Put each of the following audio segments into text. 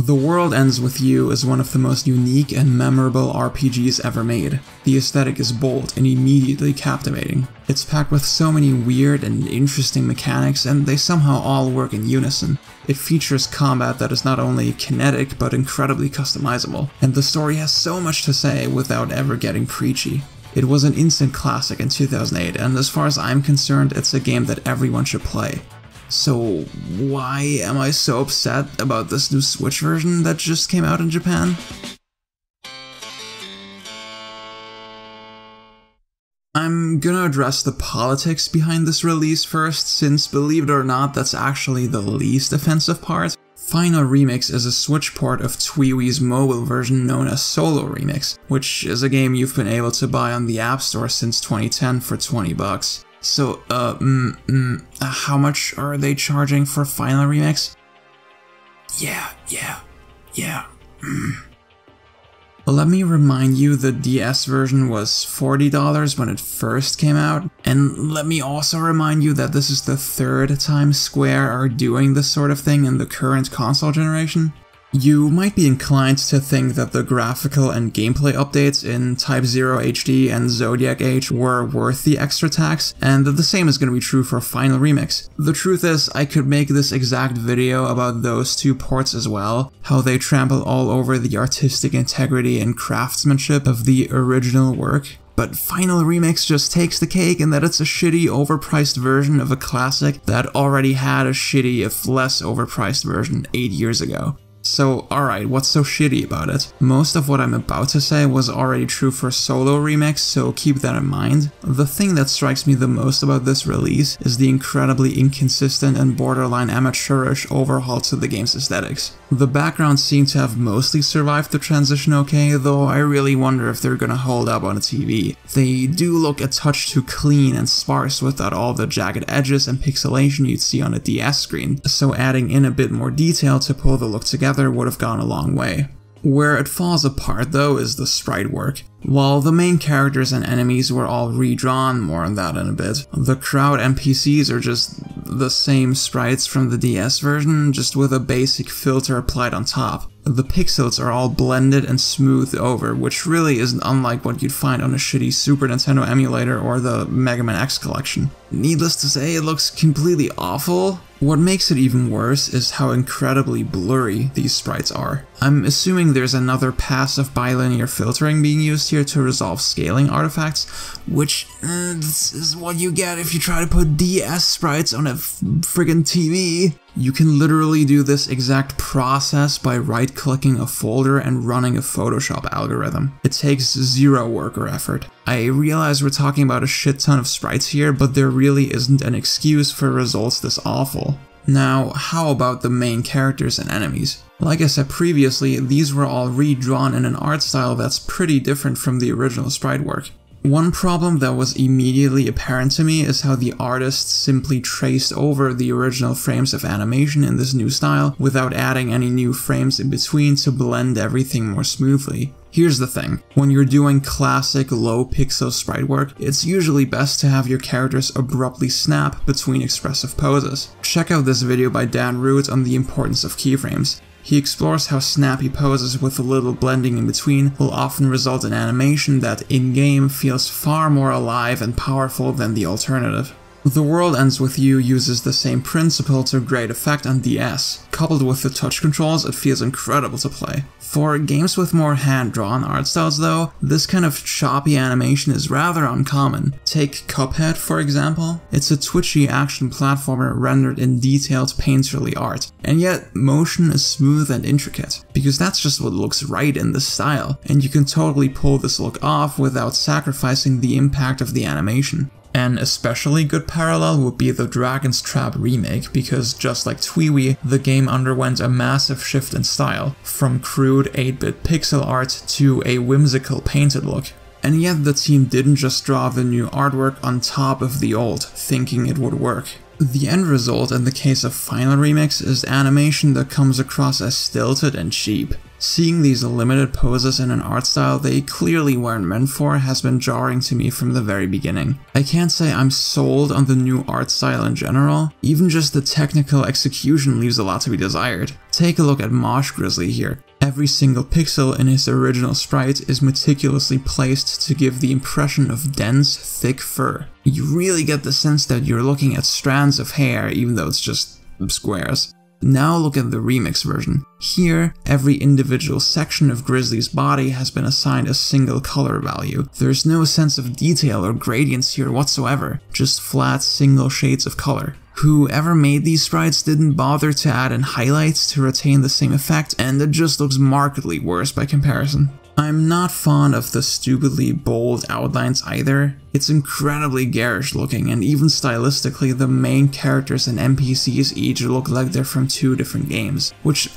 The World Ends With You is one of the most unique and memorable RPGs ever made. The aesthetic is bold and immediately captivating. It's packed with so many weird and interesting mechanics, and they somehow all work in unison. It features combat that is not only kinetic but incredibly customizable, and the story has so much to say without ever getting preachy. It was an instant classic in 2008, and as far as I'm concerned, it's a game that everyone should play. So why am I so upset about this new Switch version that just came out in Japan? I'm gonna address the politics behind this release first, since believe it or not, that's actually the least offensive part. Final Remix is a Switch port of TWEWY's mobile version known as Solo Remix, which is a game you've been able to buy on the App Store since 2010 for $20. So, how much are they charging for Final Remix? Yeah. Let me remind you, the DS version was $40 when it first came out, and let me also remind you that this is the third time Square are doing this sort of thing in the current console generation. You might be inclined to think that the graphical and gameplay updates in Type 0 HD and Zodiac Age were worth the extra tax, and that the same is going to be true for Final Remix. The truth is, I could make this exact video about those two ports as well, how they trample all over the artistic integrity and craftsmanship of the original work. But Final Remix just takes the cake in that it's a shitty, overpriced version of a classic that already had a shitty, if less overpriced version 8 years ago. So, alright, what's so shitty about it? Most of what I'm about to say was already true for Solo Remix, so keep that in mind. The thing that strikes me the most about this release is the incredibly inconsistent and borderline amateurish overhaul to the game's aesthetics. The backgrounds seem to have mostly survived the transition okay, though I really wonder if they're gonna hold up on a TV. They do look a touch too clean and sparse without all the jagged edges and pixelation you'd see on a DS screen, so adding in a bit more detail to pull the look together would have gone a long way. Where it falls apart though is the sprite work. While the main characters and enemies were all redrawn, more on that in a bit, the crowd NPCs are just the same sprites from the DS version, just with a basic filter applied on top. The pixels are all blended and smoothed over, which really isn't unlike what you'd find on a shitty Super Nintendo emulator or the Mega Man X collection. Needless to say, it looks completely awful. What makes it even worse is how incredibly blurry these sprites are. I'm assuming there's another pass of bilinear filtering being used here to resolve scaling artifacts, which this is what you get if you try to put DS sprites on a friggin' TV. You can literally do this exact process by right-clicking a folder and running a Photoshop algorithm. It takes zero work or effort. I realize we're talking about a shit ton of sprites here, but there really isn't an excuse for results this awful. Now, how about the main characters and enemies? Like I said previously, these were all redrawn in an art style that's pretty different from the original sprite work. One problem that was immediately apparent to me is how the artists simply traced over the original frames of animation in this new style without adding any new frames in between to blend everything more smoothly. Here's the thing, when you're doing classic low pixel sprite work, it's usually best to have your characters abruptly snap between expressive poses. Check out this video by Dan Root on the importance of keyframes. He explores how snappy poses with a little blending in between will often result in animation that in-game feels far more alive and powerful than the alternative. The World Ends With You uses the same principle to great effect on DS. Coupled with the touch controls, it feels incredible to play. For games with more hand-drawn art styles though, this kind of choppy animation is rather uncommon. Take Cuphead for example. It's a twitchy action platformer rendered in detailed painterly art, and yet motion is smooth and intricate, because that's just what looks right in this style, and you can totally pull this look off without sacrificing the impact of the animation. An especially good parallel would be the Dragon's Trap remake, because just like TWEWY, the game underwent a massive shift in style, from crude 8-bit pixel art to a whimsical painted look. And yet the team didn't just draw the new artwork on top of the old, thinking it would work. The end result in the case of Final Remix is animation that comes across as stilted and cheap. Seeing these limited poses in an art style they clearly weren't meant for has been jarring to me from the very beginning. I can't say I'm sold on the new art style in general, even just the technical execution leaves a lot to be desired. Take a look at Mosh Grizzly here. Every single pixel in his original sprite is meticulously placed to give the impression of dense, thick fur. You really get the sense that you're looking at strands of hair even though it's just squares. Now look at the remix version. Here, every individual section of Grizzly's body has been assigned a single color value. There's no sense of detail or gradients here whatsoever, just flat single shades of color. Whoever made these sprites didn't bother to add in highlights to retain the same effect, and it just looks markedly worse by comparison. I'm not fond of the stupidly bold outlines either. It's incredibly garish looking, and even stylistically the main characters and NPCs each look like they're from two different games, which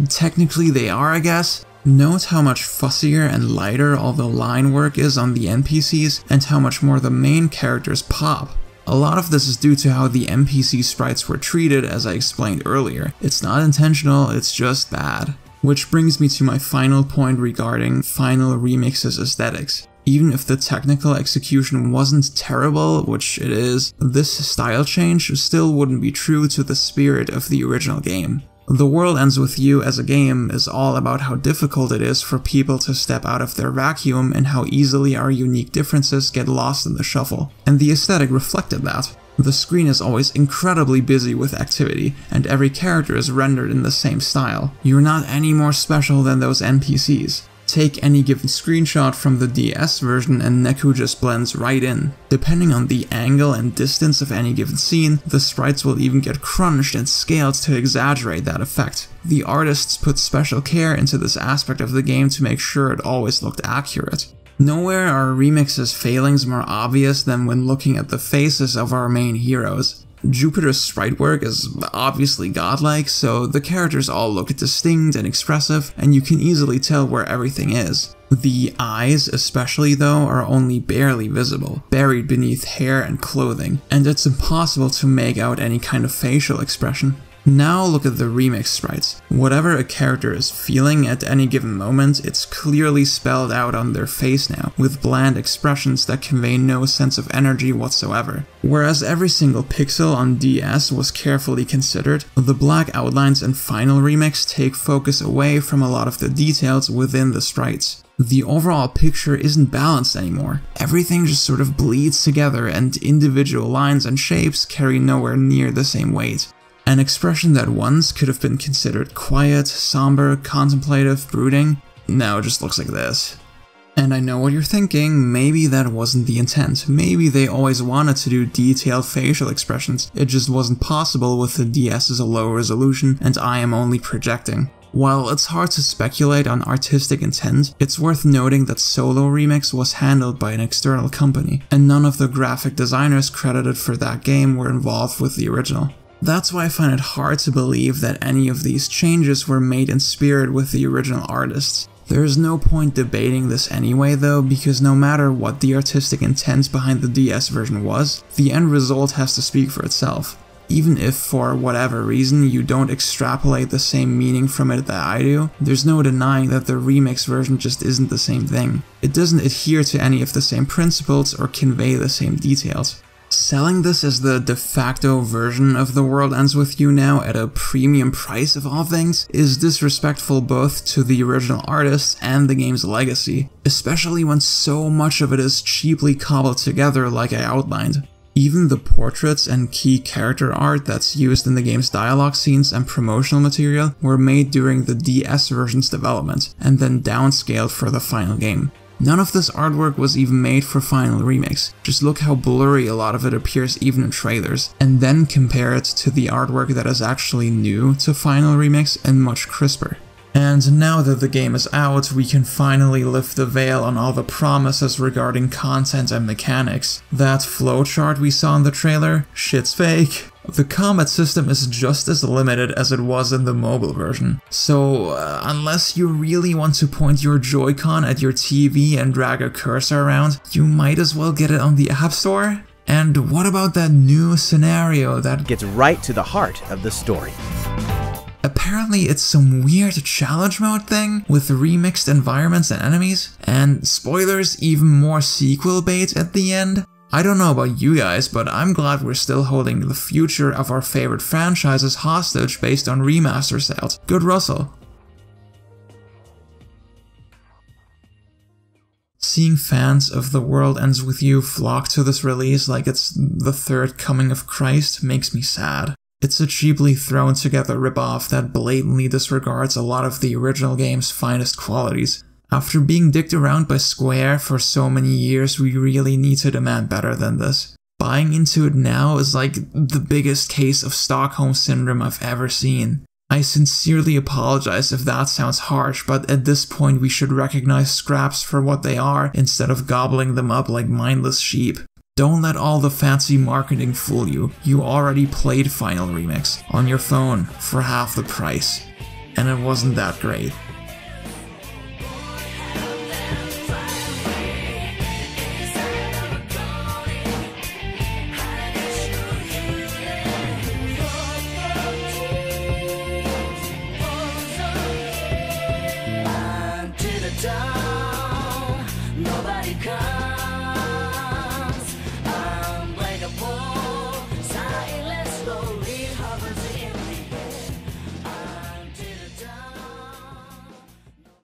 technically they are, I guess. Note how much fussier and lighter all the line work is on the NPCs, and how much more the main characters pop. A lot of this is due to how the NPC sprites were treated, as I explained earlier. It's not intentional, it's just bad. Which brings me to my final point regarding Final Remix's aesthetics. Even if the technical execution wasn't terrible, which it is, this style change still wouldn't be true to the spirit of the original game. The World Ends With You as a game is all about how difficult it is for people to step out of their vacuum and how easily our unique differences get lost in the shuffle. And the aesthetic reflected that. The screen is always incredibly busy with activity, and every character is rendered in the same style. You're not any more special than those NPCs. Take any given screenshot from the DS version and Neku just blends right in. Depending on the angle and distance of any given scene, the sprites will even get crunched and scaled to exaggerate that effect. The artists put special care into this aspect of the game to make sure it always looked accurate. Nowhere are Remix's failings more obvious than when looking at the faces of our main heroes. Jupiter's sprite work is obviously godlike, so the characters all look distinct and expressive, and you can easily tell where everything is. The eyes especially though are only barely visible, buried beneath hair and clothing, and it's impossible to make out any kind of facial expression. Now look at the remix sprites. Whatever a character is feeling at any given moment, it's clearly spelled out on their face now, with bland expressions that convey no sense of energy whatsoever. Whereas every single pixel on DS was carefully considered, the black outlines in Final Remix take focus away from a lot of the details within the sprites. The overall picture isn't balanced anymore. Everything just sort of bleeds together, and individual lines and shapes carry nowhere near the same weight. An expression that once could have been considered quiet, somber, contemplative, brooding, now just looks like this. And I know what you're thinking, maybe that wasn't the intent. Maybe they always wanted to do detailed facial expressions, it just wasn't possible with the DS's low resolution, and I am only projecting. While it's hard to speculate on artistic intent, it's worth noting that Solo Remix was handled by an external company, and none of the graphic designers credited for that game were involved with the original. That's why I find it hard to believe that any of these changes were made in spirit with the original artists. There's no point debating this anyway though, because no matter what the artistic intent behind the DS version was, the end result has to speak for itself. Even if for whatever reason you don't extrapolate the same meaning from it that I do, there's no denying that the remix version just isn't the same thing. It doesn't adhere to any of the same principles or convey the same details. Selling this as the de facto version of The World Ends With You now at a premium price of all things is disrespectful both to the original artists and the game's legacy, especially when so much of it is cheaply cobbled together like I outlined. Even the portraits and key character art that's used in the game's dialogue scenes and promotional material were made during the DS version's development, and then downscaled for the final game. None of this artwork was even made for Final Remix, just look how blurry a lot of it appears even in trailers, and then compare it to the artwork that is actually new to Final Remix and much crisper. And now that the game is out, we can finally lift the veil on all the promises regarding content and mechanics. That flowchart we saw in the trailer, shit's fake. The combat system is just as limited as it was in the mobile version. So unless you really want to point your Joy-Con at your TV and drag a cursor around, you might as well get it on the App Store. And what about that new scenario that gets right to the heart of the story? Apparently it's some weird challenge mode thing with remixed environments and enemies, and spoilers, even more sequel bait at the end. I don't know about you guys, but I'm glad we're still holding the future of our favorite franchises hostage based on remaster sales. Good Russell. Seeing fans of The World Ends With You flock to this release like it's the third coming of Christ makes me sad. It's a cheaply thrown together ripoff that blatantly disregards a lot of the original game's finest qualities. After being dicked around by Square for so many years, we really need to demand better than this. Buying into it now is like the biggest case of Stockholm Syndrome I've ever seen. I sincerely apologize if that sounds harsh, but at this point we should recognize scraps for what they are instead of gobbling them up like mindless sheep. Don't let all the fancy marketing fool you. You already played Final Remix on your phone for half the price, and it wasn't that great. Nobody comes.